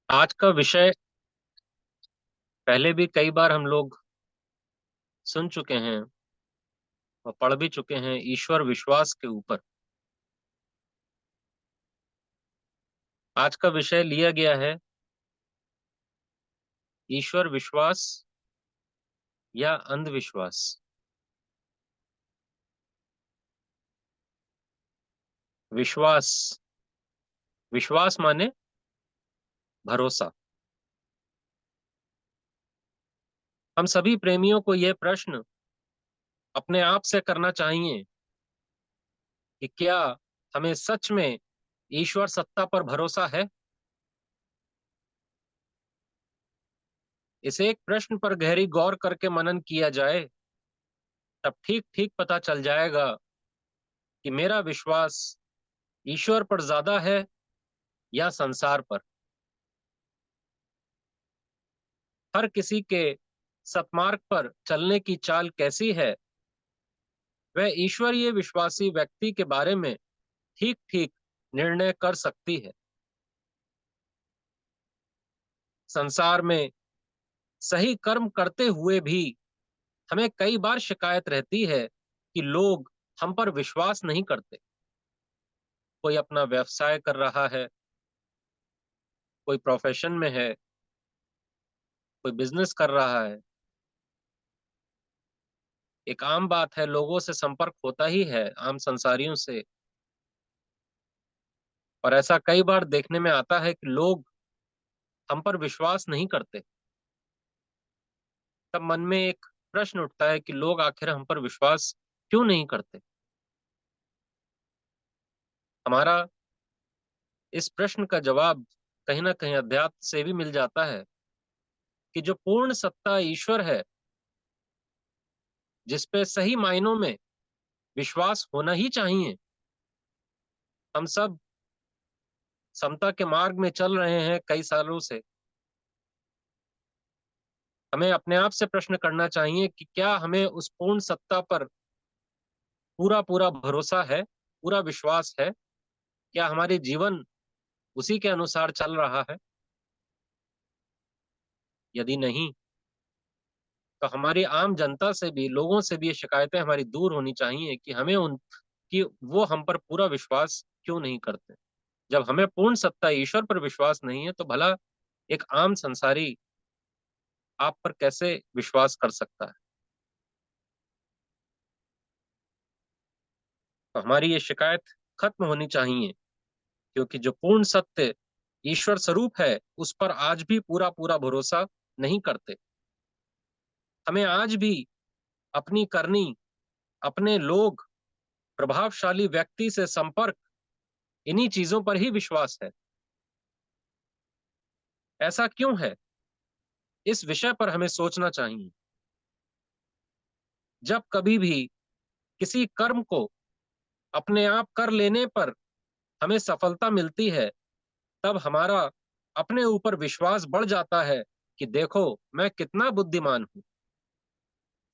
आज का विषय पहले भी कई बार हम लोग सुन चुके हैं और पढ़ भी चुके हैं, ईश्वर विश्वास के ऊपर। आज का विषय लिया गया है ईश्वर विश्वास या अंधविश्वास। विश्वास, विश्वास माने भरोसा। हम सभी प्रेमियों को यह प्रश्न अपने आप से करना चाहिए कि क्या हमें सच में ईश्वर सत्ता पर भरोसा है। इस एक प्रश्न पर गहरी गौर करके मनन किया जाए, तब ठीक ठीक पता चल जाएगा कि मेरा विश्वास ईश्वर पर ज्यादा है या संसार पर। हर किसी के सतमार्ग पर चलने की चाल कैसी है, वह ईश्वरीय विश्वासी व्यक्ति के बारे में ठीक ठीक निर्णय कर सकती है। संसार में सही कर्म करते हुए भी हमें कई बार शिकायत रहती है कि लोग हम पर विश्वास नहीं करते। कोई अपना व्यवसाय कर रहा है, कोई प्रोफेशन में है, कोई बिजनेस कर रहा है। एक आम बात है, लोगों से संपर्क होता ही है, आम संसारियों से। और ऐसा कई बार देखने में आता है कि लोग हम पर विश्वास नहीं करते। तब मन में एक प्रश्न उठता है कि लोग आखिर हम पर विश्वास क्यों नहीं करते। हमारा इस प्रश्न का जवाब कहीं ना कहीं अध्यात्म से भी मिल जाता है कि जो पूर्ण सत्ता ईश्वर है, जिसपे सही मायनों में विश्वास होना ही चाहिए। हम सब समता के मार्ग में चल रहे हैं कई सालों से। हमें अपने आप से प्रश्न करना चाहिए कि क्या हमें उस पूर्ण सत्ता पर पूरा पूरा भरोसा है, पूरा विश्वास है। क्या हमारे जीवन उसी के अनुसार चल रहा है। यदि नहीं, तो हमारी आम जनता से भी, लोगों से भी ये शिकायतें हमारी दूर होनी चाहिए कि हमें उन कि वो हम पर पूरा विश्वास क्यों नहीं करते। जब हमें पूर्ण सत्ता ईश्वर पर विश्वास नहीं है, तो भला एक आम संसारी आप पर कैसे विश्वास कर सकता है। तो हमारी ये शिकायत खत्म होनी चाहिए, क्योंकि जो पूर्ण सत्य ईश्वर स्वरूप है, उस पर आज भी पूरा पूरा भरोसा नहीं करते। हमें आज भी अपनी करनी, अपने लोग, प्रभावशाली व्यक्ति से संपर्क, इन्हीं चीजों पर ही विश्वास है। ऐसा क्यों है, इस विषय पर हमें सोचना चाहिए। जब कभी भी किसी कर्म को अपने आप कर लेने पर हमें सफलता मिलती है, तब हमारा अपने ऊपर विश्वास बढ़ जाता है कि देखो मैं कितना बुद्धिमान हूं।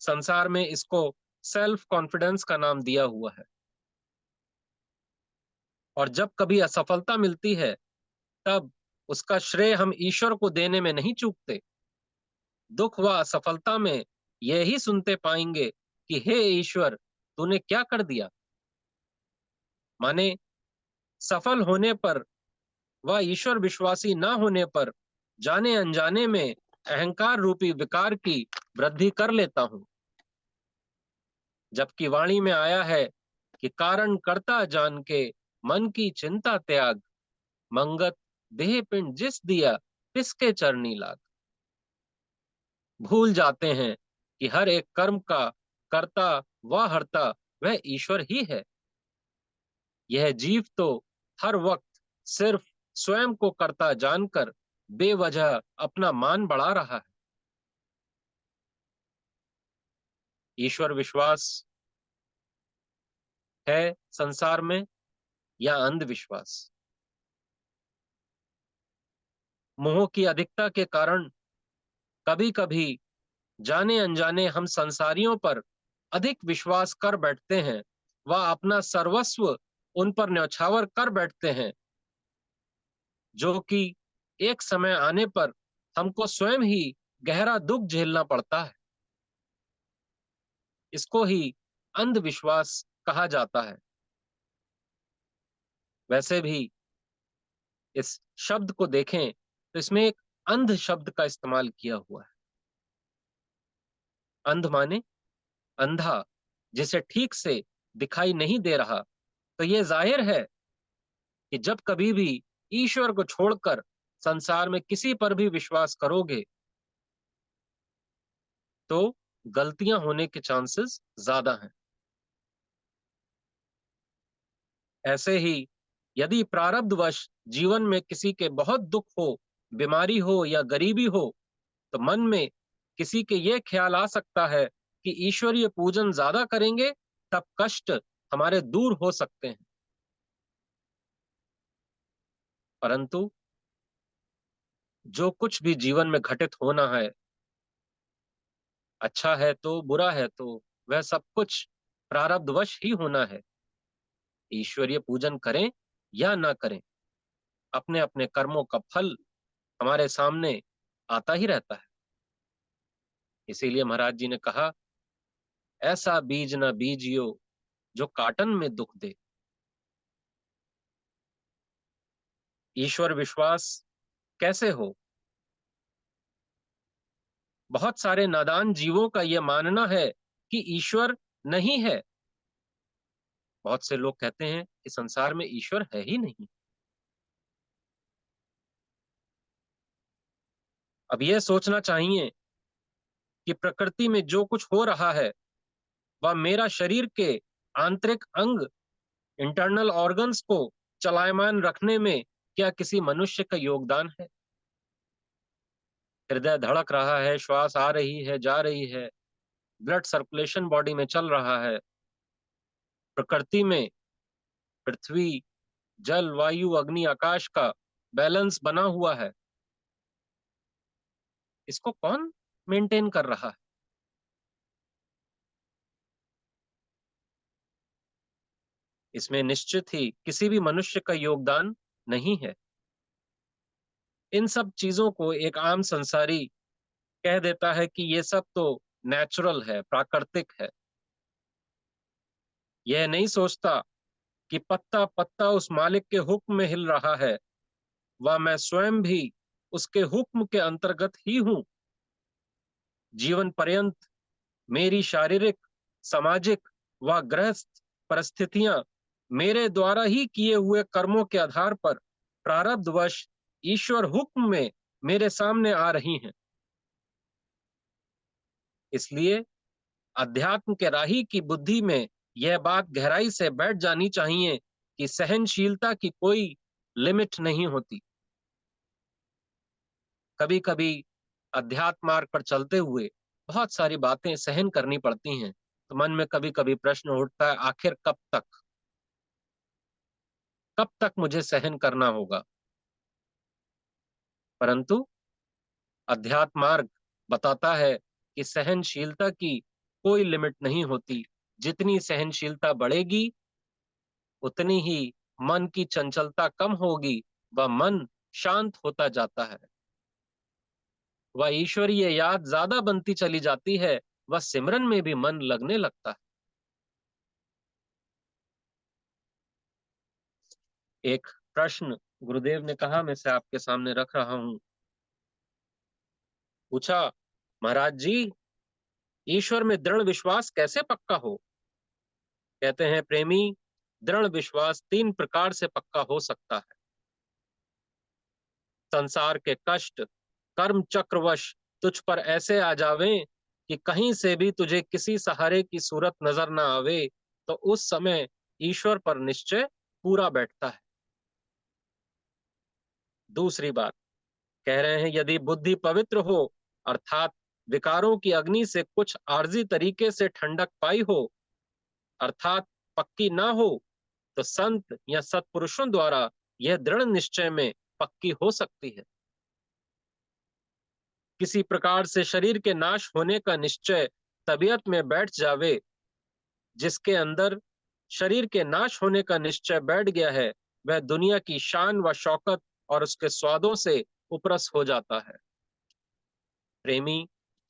संसार में इसको सेल्फ कॉन्फिडेंस का नाम दिया हुआ है। और जब कभी असफलता मिलती है, तब उसका श्रेय हम ईश्वर को देने में नहीं चूकते। दुख व असफलता में यही सुनते पाएंगे कि हे ईश्वर, तूने क्या कर दिया। माने सफल होने पर व ईश्वर विश्वासी न होने पर जाने अनजाने में अहंकार रूपी विकार की वृद्धि कर लेता हूं। जबकि वाणी में आया है कि कारण कर्ता जान के मन की चिंता त्याग, मंगत देह पिंड जिस दिया तिसके चरनी लाग। भूल जाते हैं कि हर एक कर्म का कर्ता व हर्ता वह ईश्वर ही है। यह जीव तो हर वक्त सिर्फ स्वयं को कर्ता जानकर बेवजह अपना मान बढ़ा रहा है। ईश्वर विश्वास है संसार में या अंधविश्वास। मोह की अधिकता के कारण कभी कभी जाने अनजाने हम संसारियों पर अधिक विश्वास कर बैठते हैं व अपना सर्वस्व उन पर न्यौछावर कर बैठते हैं, जो कि एक समय आने पर हमको स्वयं ही गहरा दुख झेलना पड़ता है। इसको ही अंधविश्वास कहा जाता है। वैसे भी इस शब्द को देखें तो इसमें एक अंध शब्द का इस्तेमाल किया हुआ है। अंध माने अंधा, जिसे ठीक से दिखाई नहीं दे रहा। तो ये जाहिर है कि जब कभी भी ईश्वर को छोड़कर संसार में किसी पर भी विश्वास करोगे तो गलतियां होने के चांसेस ज्यादा हैं। ऐसे ही यदि प्रारब्धवश जीवन में किसी के बहुत दुख हो, बीमारी हो या गरीबी हो, तो मन में किसी के ये ख्याल आ सकता है कि ईश्वरीय पूजन ज्यादा करेंगे तब कष्ट हमारे दूर हो सकते हैं। परंतु जो कुछ भी जीवन में घटित होना है, अच्छा है तो बुरा है तो, वह सब कुछ प्रारब्धवश ही होना है। ईश्वरीय पूजन करें या ना करें, अपने अपने कर्मों का फल हमारे सामने आता ही रहता है। इसीलिए महाराज जी ने कहा, ऐसा बीज न बीजियो जो काटन में दुख दे। ईश्वर विश्वास कैसे हो? बहुत सारे नादान जीवों का यह मानना है कि ईश्वर नहीं है। बहुत से लोग कहते हैं कि संसार में ईश्वर है ही नहीं। अब यह सोचना चाहिए कि प्रकृति में जो कुछ हो रहा है वह मेरा शरीर के आंतरिक अंग, इंटरनल ऑर्गन्स को चलायमान रखने में क्या किसी मनुष्य का योगदान है? हृदय धड़क रहा है, श्वास आ रही है, जा रही है, ब्लड सर्कुलेशन बॉडी में चल रहा है। प्रकृति में पृथ्वी, जल, वायु, अग्नि, आकाश का बैलेंस बना हुआ है। इसको कौन मेंटेन कर रहा है? इसमें निश्चित ही किसी भी मनुष्य का योगदान नहीं है। इन सब चीजों को एक आम संसारी कह देता है कि ये सब तो नेचुरल है, प्राकृतिक है। यह नहीं सोचता कि पत्ता पत्ता उस मालिक के हुक्म में हिल रहा है, वह मैं स्वयं भी उसके हुक्म के अंतर्गत ही हूं। जीवन पर्यंत मेरी शारीरिक, सामाजिक व गृहस्थ परिस्थितियां मेरे द्वारा ही किए हुए कर्मों के आधार पर प्रारब्धवश ईश्वर हुक्म में मेरे सामने आ रही हैं। इसलिए अध्यात्म के राही की बुद्धि में यह बात गहराई से बैठ जानी चाहिए कि सहनशीलता की कोई लिमिट नहीं होती। कभी कभी अध्यात्म मार्ग पर चलते हुए बहुत सारी बातें सहन करनी पड़ती हैं, तो मन में कभी कभी प्रश्न उठता है, आखिर कब तक मुझे सहन करना होगा? परंतु अध्यात्म मार्ग बताता है कि सहनशीलता की कोई लिमिट नहीं होती। जितनी सहनशीलता बढ़ेगी उतनी ही मन की चंचलता कम होगी, वह मन शांत होता जाता है, वह ईश्वरीय याद ज्यादा बनती चली जाती है, वह सिमरन में भी मन लगने लगता है। एक प्रश्न गुरुदेव ने कहा, मैं से आपके सामने रख रहा हूं। पूछा, महाराज जी, ईश्वर में दृढ़ विश्वास कैसे पक्का हो? कहते हैं, प्रेमी, दृढ़ विश्वास तीन प्रकार से पक्का हो सकता है। संसार के कष्ट कर्म चक्रवश तुझ पर ऐसे आ जावें कि कहीं से भी तुझे किसी सहारे की सूरत नजर ना आवे, तो उस समय ईश्वर पर निश्चय पूरा बैठता है। दूसरी बात कह रहे हैं, यदि बुद्धि पवित्र हो, अर्थात विकारों की अग्नि से कुछ आर्जी तरीके से ठंडक पाई हो, अर्थात पक्की ना हो, तो संत या सत्पुरुषों द्वारा यह दृढ़ निश्चय में पक्की हो सकती है। किसी प्रकार से शरीर के नाश होने का निश्चय तबीयत में बैठ जावे, जिसके अंदर शरीर के नाश होने का निश्चय बैठ गया है, वह दुनिया की शान व शौकत और उसके स्वादों से उपरस हो जाता है। प्रेमी,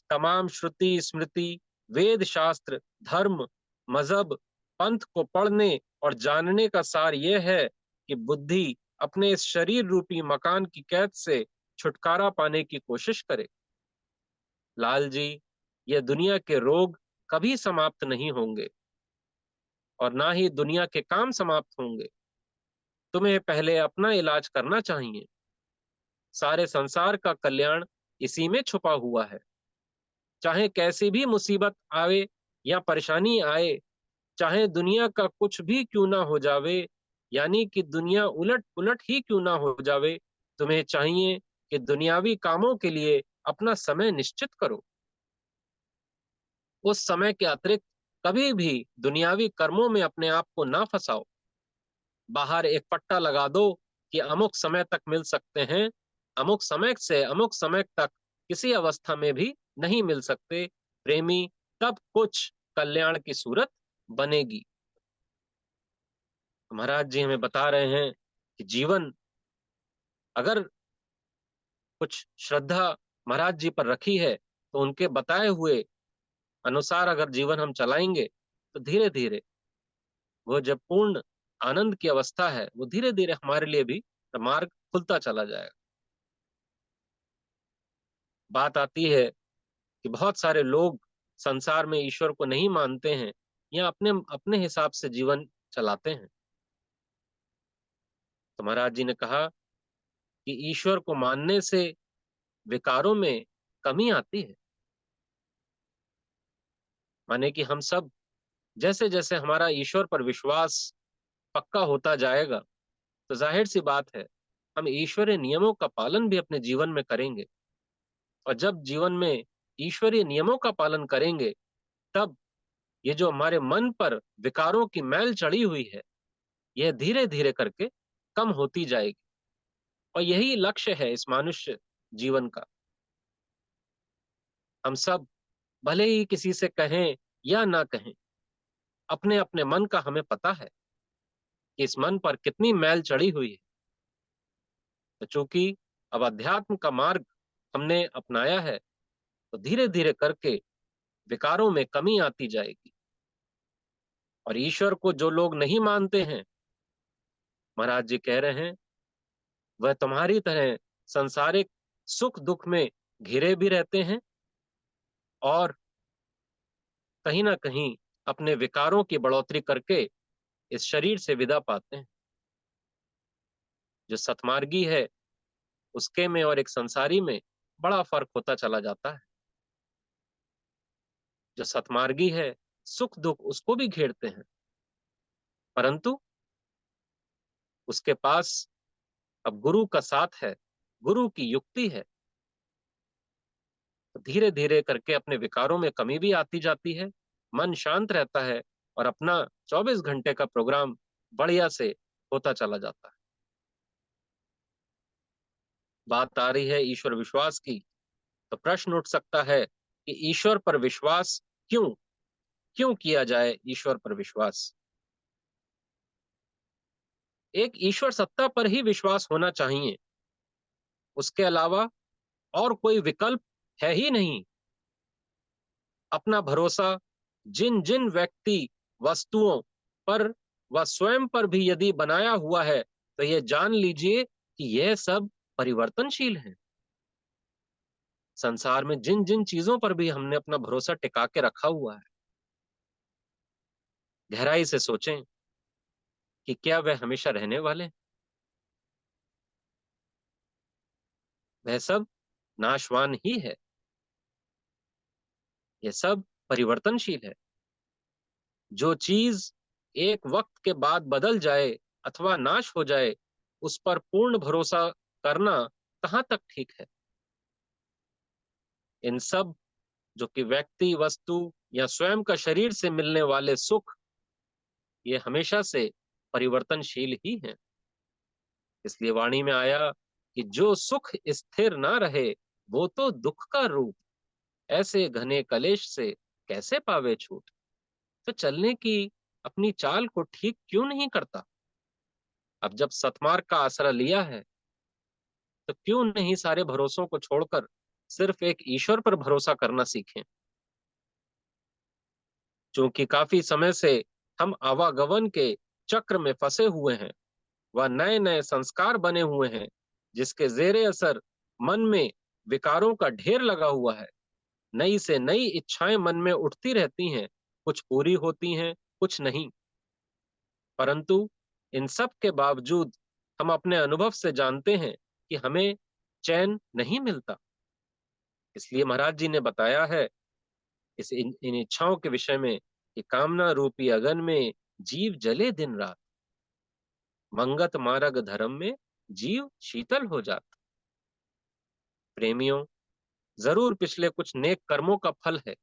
तमाम श्रुति स्मृति, वेद शास्त्र, धर्म, मजहब, पंथ को पढ़ने और जानने का सार यह है कि बुद्धि अपने इस शरीर रूपी मकान की कैद से छुटकारा पाने की कोशिश करे। लाल जी, यह दुनिया के रोग कभी समाप्त नहीं होंगे और ना ही दुनिया के काम समाप्त होंगे। तुम्हें पहले अपना इलाज करना चाहिए। सारे संसार का कल्याण इसी में छुपा हुआ है। चाहे कैसी भी मुसीबत आवे या परेशानी आए, चाहे दुनिया का कुछ भी क्यों ना हो जावे, यानी कि दुनिया उलट पुलट ही क्यों ना हो जावे, तुम्हें चाहिए कि दुनियावी कामों के लिए अपना समय निश्चित करो। उस समय के अतिरिक्त कभी भी दुनियावी कर्मों में अपने आप को ना फंसाओ। बाहर एक पट्टा लगा दो कि अमुक समय तक मिल सकते हैं, अमुक समय से अमुक समय तक किसी अवस्था में भी नहीं मिल सकते। प्रेमी, तब कुछ कल्याण की सूरत बनेगी। महाराज जी हमें बता रहे हैं कि जीवन, अगर कुछ श्रद्धा महाराज जी पर रखी है तो उनके बताए हुए अनुसार अगर जीवन हम चलाएंगे तो धीरे धीरे वो जब पूर्ण आनंद की अवस्था है, वो धीरे धीरे हमारे लिए भी मार्ग खुलता चला जाएगा। बात आती है कि बहुत सारे लोग संसार में ईश्वर को नहीं मानते हैं या अपने अपने हिसाब से जीवन चलाते हैं। तो महाराज जी ने कहा कि ईश्वर को मानने से विकारों में कमी आती है। माने कि हम सब, जैसे जैसे हमारा ईश्वर पर विश्वास पक्का होता जाएगा, तो जाहिर सी बात है हम ईश्वरीय नियमों का पालन भी अपने जीवन में करेंगे। और जब जीवन में ईश्वरीय नियमों का पालन करेंगे, तब ये जो हमारे मन पर विकारों की मैल चढ़ी हुई है, यह धीरे धीरे करके कम होती जाएगी। और यही लक्ष्य है इस मनुष्य जीवन का। हम सब, भले ही किसी से कहें या ना कहें, अपने अपने मन का हमें पता है कि इस मन पर कितनी मैल चढ़ी हुई है। तो चूंकि अब अध्यात्म का मार्ग हमने अपनाया है, तो धीरे धीरे करके विकारों में कमी आती जाएगी। और ईश्वर को जो लोग नहीं मानते हैं, महाराज जी कह रहे हैं, वह तुम्हारी तरह संसारिक सुख दुख में घिरे भी रहते हैं और कहीं ना कहीं अपने विकारों की बढ़ोतरी करके इस शरीर से विदा पाते हैं। जो सतमार्गी है उसके में और एक संसारी में बड़ा फर्क होता चला जाता है। जो सतमार्गी है, सुख दुख उसको भी घेरते हैं, परंतु उसके पास अब गुरु का साथ है, गुरु की युक्ति है। तो धीरे धीरे करके अपने विकारों में कमी भी आती जाती है, मन शांत रहता है और अपना 24 घंटे का प्रोग्राम बढ़िया से होता चला जाता है। बात आ रही है ईश्वर विश्वास की, तो प्रश्न उठ सकता है कि ईश्वर पर विश्वास क्यों क्यों किया जाए। ईश्वर पर विश्वास, एक ईश्वर सत्ता पर ही विश्वास होना चाहिए, उसके अलावा और कोई विकल्प है ही नहीं। अपना भरोसा जिन जिन व्यक्ति वस्तुओं पर व स्वयं पर भी यदि बनाया हुआ है, तो यह जान लीजिए कि यह सब परिवर्तनशील है। संसार में जिन जिन चीजों पर भी हमने अपना भरोसा टिका के रखा हुआ है, गहराई से सोचें कि क्या वह हमेशा रहने वाले? वह सब नाशवान ही है। यह सब परिवर्तनशील है। जो चीज एक वक्त के बाद बदल जाए अथवा नाश हो जाए, उस पर पूर्ण भरोसा करना कहाँ तक ठीक है? इन सब, जो कि व्यक्ति, वस्तु या स्वयं का शरीर से मिलने वाले सुख, ये हमेशा से परिवर्तनशील ही हैं। इसलिए वाणी में आया कि जो सुख स्थिर ना रहे, वो तो दुख का रूप, ऐसे घने कलेश से कैसे पावे छूट। तो चलने की अपनी चाल को ठीक क्यों नहीं करता? अब जब सतमार्ग का आसरा लिया है, तो क्यों नहीं सारे भरोसों को छोड़कर सिर्फ एक ईश्वर पर भरोसा करना सीखें। क्योंकि काफी समय से हम आवागमन के चक्र में फंसे हुए हैं, व नए नए संस्कार बने हुए हैं, जिसके जेरे असर मन में विकारों का ढेर लगा हुआ है। नई से नई इच्छाएं मन में उठती रहती हैं, कुछ पूरी होती हैं, कुछ नहीं। परंतु इन सब के बावजूद हम अपने अनुभव से जानते हैं कि हमें चैन नहीं मिलता। इसलिए महाराज जी ने बताया है इन इच्छाओं के विषय में कि कामना रूपी अगन में जीव जले दिन रात, मंगत मार्ग धर्म में जीव शीतल हो जाता। प्रेमियों, जरूर पिछले कुछ नेक कर्मों का फल है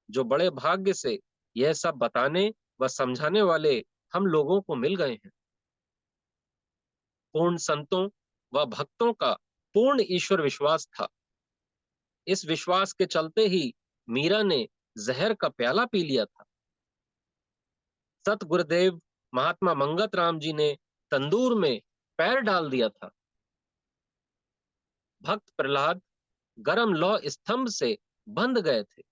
जो बड़े भाग्य से यह सब बताने व समझाने वाले हम लोगों को मिल गए हैं। पूर्ण संतों व भक्तों का पूर्ण ईश्वर विश्वास था। इस विश्वास के चलते ही मीरा ने जहर का प्याला पी लिया था। सत गुरुदेव महात्मा मंगत राम जी ने तंदूर में पैर डाल दिया था। भक्त प्रहलाद गरम लौह स्तंभ से बंध गए थे।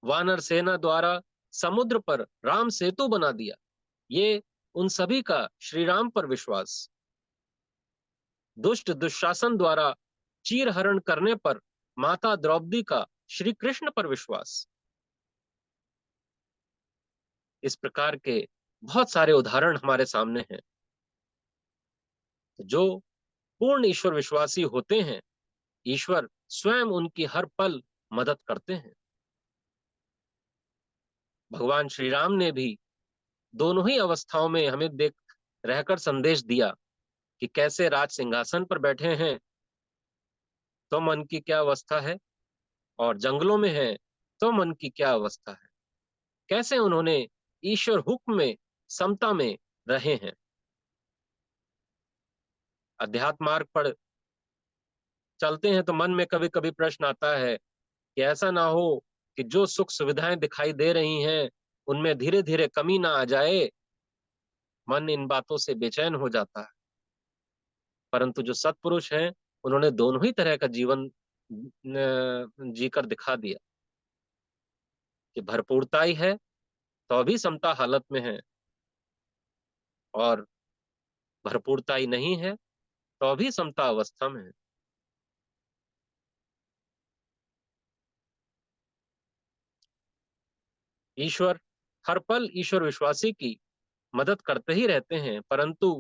वानर सेना द्वारा समुद्र पर राम सेतु बना दिया। ये उन सभी का श्री राम पर विश्वास। दुष्ट दुशासन द्वारा चीरहरण करने पर माता द्रौपदी का श्री कृष्ण पर विश्वास। इस प्रकार के बहुत सारे उदाहरण हमारे सामने हैं। जो पूर्ण ईश्वर विश्वासी होते हैं, ईश्वर स्वयं उनकी हर पल मदद करते हैं। भगवान श्री राम ने भी दोनों ही अवस्थाओं में हमें देख रहकर संदेश दिया कि कैसे राज सिंहासन पर बैठे हैं तो मन की क्या अवस्था है, और जंगलों में है तो मन की क्या अवस्था है। कैसे उन्होंने ईश्वर हुक्म में समता में रहे हैं। अध्यात्म मार्ग पर चलते हैं तो मन में कभी कभी प्रश्न आता है कि ऐसा ना हो कि जो सुख सुविधाएं दिखाई दे रही हैं उनमें धीरे धीरे कमी ना आ जाए। मन इन बातों से बेचैन हो जाता है। परंतु जो सत्पुरुष हैं, उन्होंने दोनों ही तरह का जीवन जीकर दिखा दिया कि भरपूरता ही है तो भी समता हालत में है, और भरपूरता ही नहीं है तो भी समता अवस्था में है। ईश्वर हर पल ईश्वर विश्वासी की मदद करते ही रहते हैं, परंतु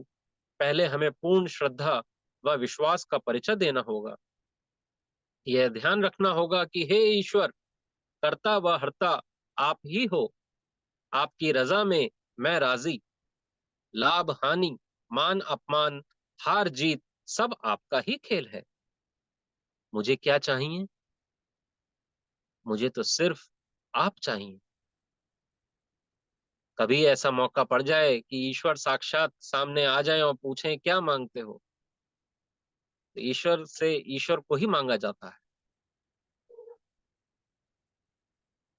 पहले हमें पूर्ण श्रद्धा व विश्वास का परिचय देना होगा। यह ध्यान रखना होगा कि हे ईश्वर, कर्ता व हर्ता आप ही हो। आपकी रजा में मैं राजी। लाभ हानि, मान अपमान, हार जीत सब आपका ही खेल है। मुझे क्या चाहिए? मुझे तो सिर्फ आप चाहिए। कभी ऐसा मौका पड़ जाए कि ईश्वर साक्षात सामने आ जाए और पूछें क्या मांगते हो, तो ईश्वर से ईश्वर को ही मांगा जाता है।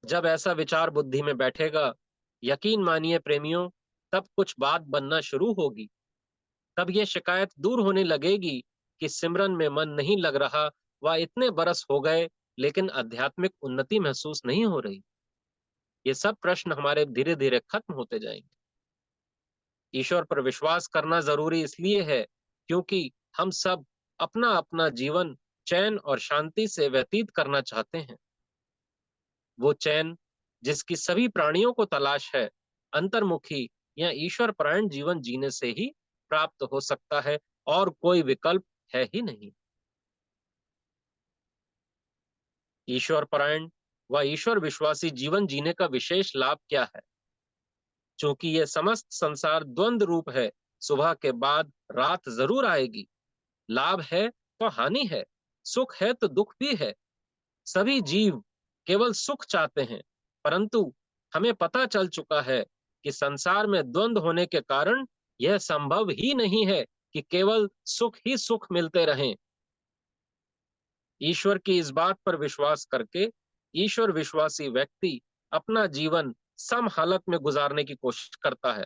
जब ऐसा विचार बुद्धि में बैठेगा, यकीन मानिए प्रेमियों, तब कुछ बात बनना शुरू होगी। तब ये शिकायत दूर होने लगेगी कि सिमरन में मन नहीं लग रहा, व इतने बरस हो गए लेकिन आध्यात्मिक उन्नति महसूस नहीं हो रही। ये सब प्रश्न हमारे धीरे धीरे खत्म होते जाएंगे। ईश्वर पर विश्वास करना जरूरी इसलिए है क्योंकि हम सब अपना अपना जीवन चैन और शांति से व्यतीत करना चाहते हैं। वो चैन जिसकी सभी प्राणियों को तलाश है, अंतर्मुखी या ईश्वर परायण जीवन जीने से ही प्राप्त हो सकता है, और कोई विकल्प है ही नहीं। ईश्वर परायण व ईश्वर विश्वासी जीवन जीने का विशेष लाभ क्या है? क्योंकि यह समस्त संसार द्वंद रूप है, सुबह के बाद रात जरूर आएगी। लाभ है तो हानि है, सुख है तो दुख भी है। सभी जीव केवल सुख चाहते हैं, परंतु हमें पता चल चुका है कि संसार में द्वंद होने के कारण यह संभव ही नहीं है कि केवल सुख ही सुख मिलते रहें। ईश्वर की इस बात पर विश्वास करके ईश्वर विश्वासी व्यक्ति अपना जीवन सम हालत में गुजारने की कोशिश करता है।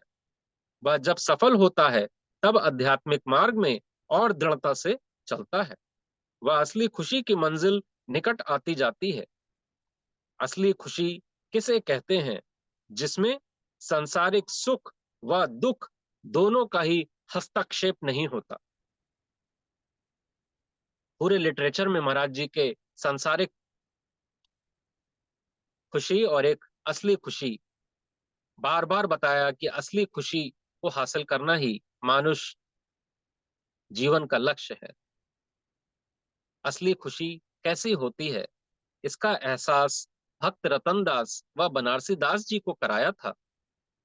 वह जब सफल होता है तब आध्यात्मिक मार्ग में और दृढ़ता से चलता है। वह असली खुशी की मंजिल निकट आती जाती है। असली खुशी किसे कहते हैं? जिसमें सांसारिक सुख व दुख दोनों का ही हस्तक्षेप नहीं होता। पूरे लिटरेचर में महाराज जी के सांसारिक खुशी और एक असली खुशी बार बार बताया कि असली खुशी को हासिल करना ही मानुष जीवन का लक्ष्य है। असली खुशी कैसी होती है, इसका एहसास भक्त रतन दास व बनारसी दास जी को कराया था।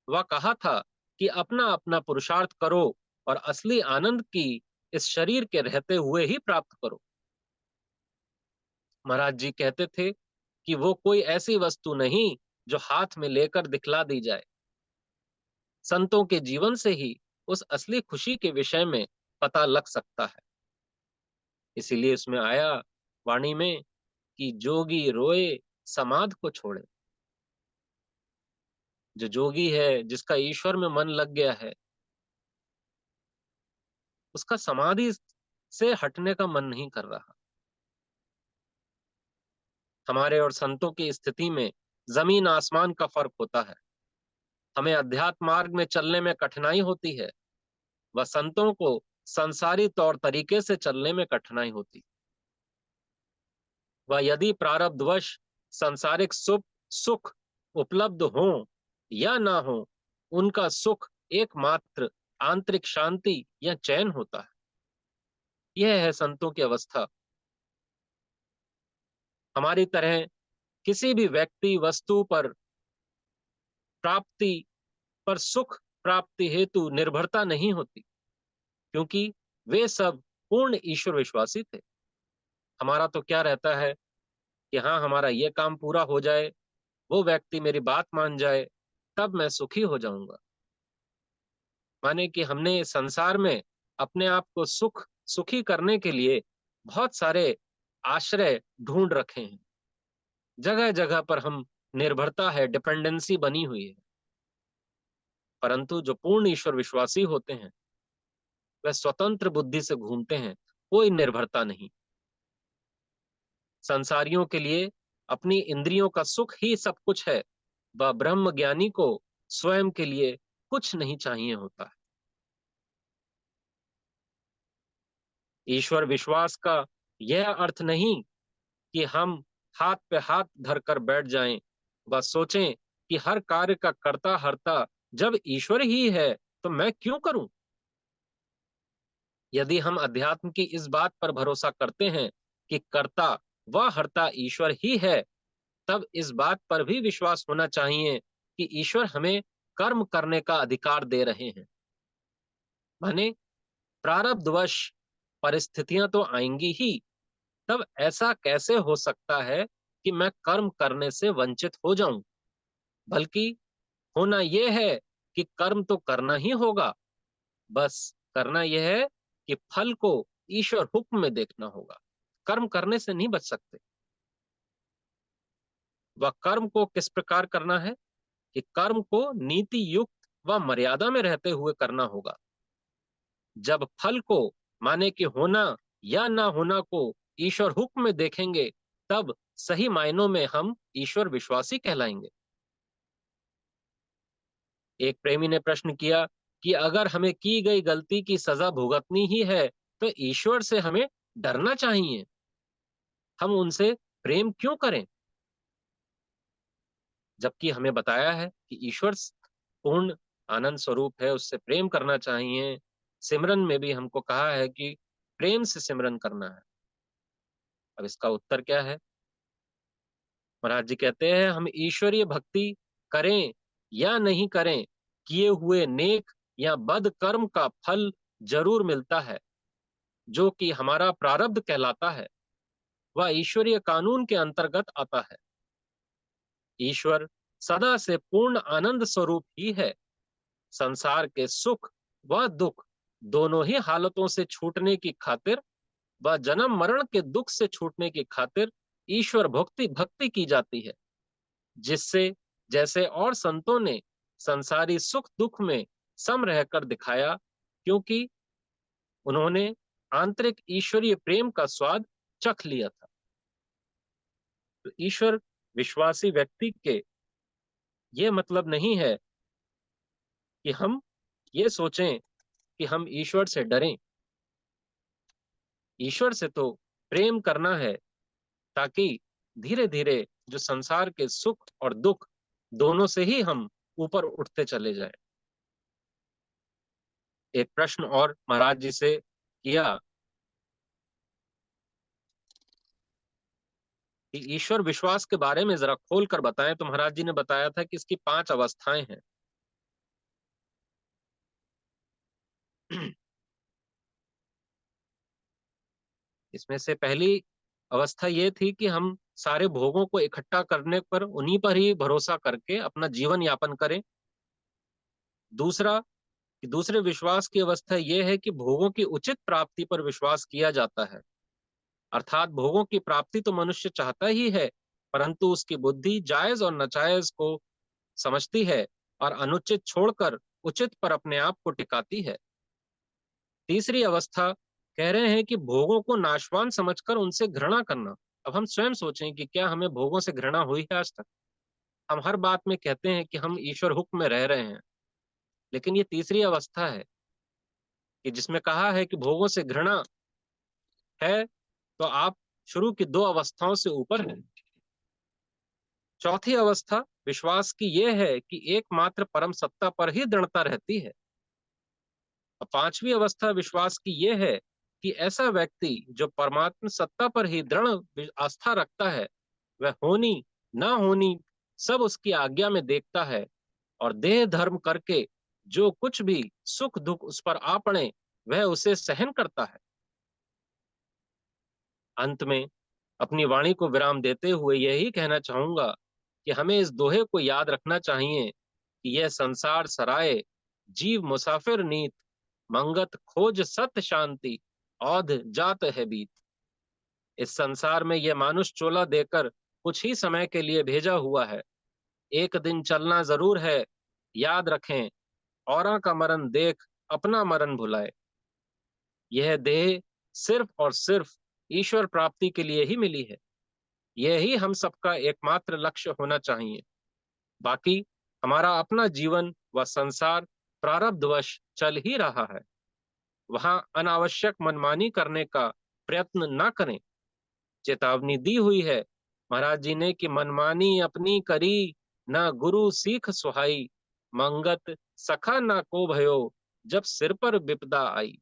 वह कहा था कि अपना अपना पुरुषार्थ करो और असली आनंद की इस शरीर के रहते हुए ही प्राप्त करो। महाराज जी कहते थे कि वो कोई ऐसी वस्तु नहीं जो हाथ में लेकर दिखला दी जाए। संतों के जीवन से ही उस असली खुशी के विषय में पता लग सकता है। इसीलिए उसमें आया वाणी में कि जोगी रोए समाध को छोड़े। जो जोगी है, जिसका ईश्वर में मन लग गया है, उसका समाधि से हटने का मन नहीं कर रहा। हमारे और संतों की स्थिति में जमीन आसमान का फर्क होता है। हमें अध्यात्म मार्ग में चलने में कठिनाई होती है, व संतों को संसारी तौर तरीके से चलने में कठिनाई होती। व यदि प्रारब्धवश संसारिक सुख सुख उपलब्ध हो या ना हो, उनका सुख एकमात्र आंतरिक शांति या चैन होता है। यह है संतों की अवस्था। हमारी तरह किसी भी व्यक्ति वस्तु पर प्राप्ति पर सुख प्राप्ति हेतु निर्भरता नहीं होती, क्योंकि वे सब पूर्ण ईश्वर विश्वासी थे। हमारा तो क्या रहता है कि हाँ, हमारा ये काम पूरा हो जाए, वो व्यक्ति मेरी बात मान जाए, तब मैं सुखी हो जाऊंगा। माने कि हमने संसार में अपने आप को सुखी करने के लिए बहुत सारे आश्रय ढूंढ रखे हैं। जगह जगह पर हम निर्भरता है, डिपेंडेंसी बनी हुई है। परंतु जो पूर्ण ईश्वर विश्वासी होते हैं, वह स्वतंत्र बुद्धि से घूमते हैं, कोई निर्भरता नहीं। संसारियों के लिए अपनी इंद्रियों का सुख ही सब कुछ है, व ब्रह्म ज्ञानी को स्वयं के लिए कुछ नहीं चाहिए होता है। ईश्वर विश्वास का यह अर्थ नहीं कि हम हाथ पे हाथ धरकर बैठ जाएं, व सोचें कि हर कार्य का कर्ता हर्ता जब ईश्वर ही है, तो मैं क्यों करूं। यदि हम अध्यात्म की इस बात पर भरोसा करते हैं कि कर्ता व हर्ता ईश्वर ही है, तब इस बात पर भी विश्वास होना चाहिए कि ईश्वर हमें कर्म करने का अधिकार दे रहे हैं। माने प्रारब्धवश परिस्थितियां तो आएंगी ही, तब ऐसा कैसे हो सकता है कि मैं कर्म करने से वंचित हो जाऊं। बल्कि होना यह है कि कर्म तो करना ही होगा। बस करना यह है कि फल को ईश्वर हुक्म में देखना होगा। कर्म करने से नहीं बच सकते। वह कर्म को किस प्रकार करना है कि कर्म को नीति युक्त व मर्यादा में रहते हुए करना होगा। जब फल को, माने कि होना या ना होना को ईश्वर हुक्म में देखेंगे, तब सही मायनों में हम ईश्वर विश्वासी कहलाएंगे। एक प्रेमी ने प्रश्न किया कि अगर हमें की गई गलती की सजा भुगतनी ही है, तो ईश्वर से हमें डरना चाहिए, हम उनसे प्रेम क्यों करें। जबकि हमें बताया है कि ईश्वर पूर्ण आनंद स्वरूप है, उससे प्रेम करना चाहिए। सिमरन में भी हमको कहा है कि प्रेम से सिमरन करना है। अब इसका उत्तर क्या है? महाराज जी कहते हैं, हम ईश्वरीय भक्ति करें या नहीं करें, किए हुए नेक या बद कर्म का फल जरूर मिलता है, जो कि हमारा प्रारब्ध कहलाता है। वह ईश्वरीय कानून के अंतर्गत आता है। ईश्वर सदा से पूर्ण आनंद स्वरूप ही है। संसार के सुख व दुख दोनों ही हालतों से छूटने की खातिर व जन्म मरण के दुख से छूटने की खातिर ईश्वर भक्ति भक्ति की जाती है, जिससे जैसे और संतों ने संसारी सुख दुख में सम रहकर दिखाया, क्योंकि उन्होंने आंतरिक ईश्वरीय प्रेम का स्वाद चख लिया था। तो ईश्वर विश्वासी व्यक्ति के ये मतलब नहीं है कि हम ये सोचें कि हम ईश्वर से डरें। ईश्वर से तो प्रेम करना है, ताकि धीरे धीरे जो संसार के सुख और दुख दोनों से ही हम ऊपर उठते चले जाएं। एक प्रश्न और महाराज जी से किया कि ईश्वर विश्वास के बारे में जरा खोल कर बताएं। तो महाराज जी ने बताया था कि इसकी 5 अवस्थाएं हैं। इसमें से पहली अवस्था ये थी कि हम सारे भोगों को इकट्ठा करने पर उन्हीं पर ही भरोसा करके अपना जीवन यापन करें। दूसरा, कि दूसरे विश्वास की अवस्था यह है कि भोगों की उचित प्राप्ति पर विश्वास किया जाता है। अर्थात भोगों की प्राप्ति तो मनुष्य चाहता ही है, परंतु उसकी बुद्धि जायज और नाजायज को समझती है और अनुचित छोड़कर उचित पर अपने आप को टिकाती है। तीसरी अवस्था कह रहे हैं कि भोगों को नाशवान समझकर उनसे घृणा करना। अब हम स्वयं सोचें कि क्या हमें भोगों से घृणा हुई है आज तक? हम हर बात में कहते हैं कि हम ईश्वर हुक्म में रह रहे हैं, लेकिन ये तीसरी अवस्था है कि जिसमें कहा है कि भोगों से घृणा है, तो आप शुरू की 2 अवस्थाओं से ऊपर हैं। चौथी अवस्था विश्वास की यह है कि एकमात्र परम सत्ता पर ही दृढ़ता रहती है। और पांचवी अवस्था विश्वास की यह है कि ऐसा व्यक्ति जो परमात्मा सत्ता पर ही दृढ़ आस्था रखता है, वह होनी ना होनी सब उसकी आज्ञा में देखता है, और देह धर्म करके जो कुछ भी सुख दुख उस पर आ पड़े, वह उसे सहन करता है। अंत में अपनी वाणी को विराम देते हुए यही कहना चाहूंगा कि हमें इस दोहे को याद रखना चाहिए कि यह संसार सराय, जीव मुसाफिर नीत, मंगत खोज सत शांति, औध जात है बीत। इस संसार में यह मानुष चोला देकर कुछ ही समय के लिए भेजा हुआ है। एक दिन चलना जरूर है, याद रखें, औरा का मरण देख अपना मरण भुलाए। यह देह सिर्फ और सिर्फ ईश्वर प्राप्ति के लिए ही मिली है। यही हम सबका एकमात्र लक्ष्य होना चाहिए। बाकी हमारा अपना जीवन व संसार प्रारब्धवश चल ही रहा है, वहां अनावश्यक मनमानी करने का प्रयत्न न करें। चेतावनी दी हुई है महाराज जी ने कि मनमानी अपनी करी, न गुरु सीख सुहाई, मंगत सखा न को भयो, जब सिर पर विपदा आई।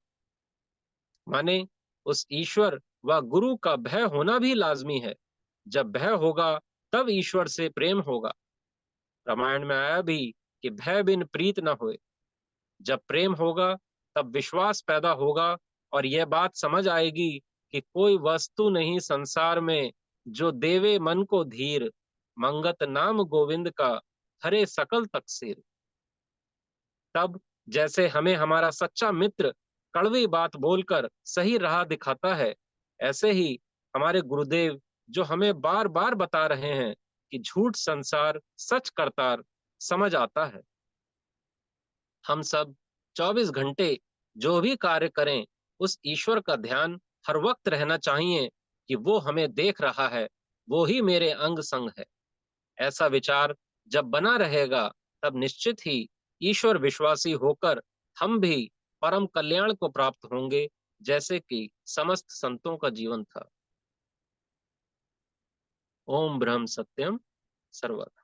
माने उस ईश्वर व गुरु का भय होना भी लाजमी है। जब भय होगा तब ईश्वर से प्रेम होगा। रामायण में आया भी कि भय बिन प्रीत न होए। जब प्रेम होगा तब विश्वास पैदा होगा, और यह बात समझ आएगी कि कोई वस्तु नहीं संसार में जो देवे मन को धीर, मंगत नाम गोविंद का हरे सकल तकसीर। तब जैसे हमें हमारा सच्चा मित्र कड़वी बात बोलकर सही राह दिखाता है, ऐसे ही हमारे गुरुदेव जो हमें बार बार बता रहे हैं कि झूठ संसार सच करतार समझ आता है। हम सब 24 घंटे जो भी कार्य करें, उस ईश्वर का ध्यान हर वक्त रहना चाहिए कि वो हमें देख रहा है, वो ही मेरे अंग संग है। ऐसा विचार जब बना रहेगा, तब निश्चित ही ईश्वर विश्वासी होकर हम भी परम कल्याण को प्राप्त होंगे, जैसे कि समस्त संतों का जीवन था। ओम ब्रह्म सत्यम सर्वत्र।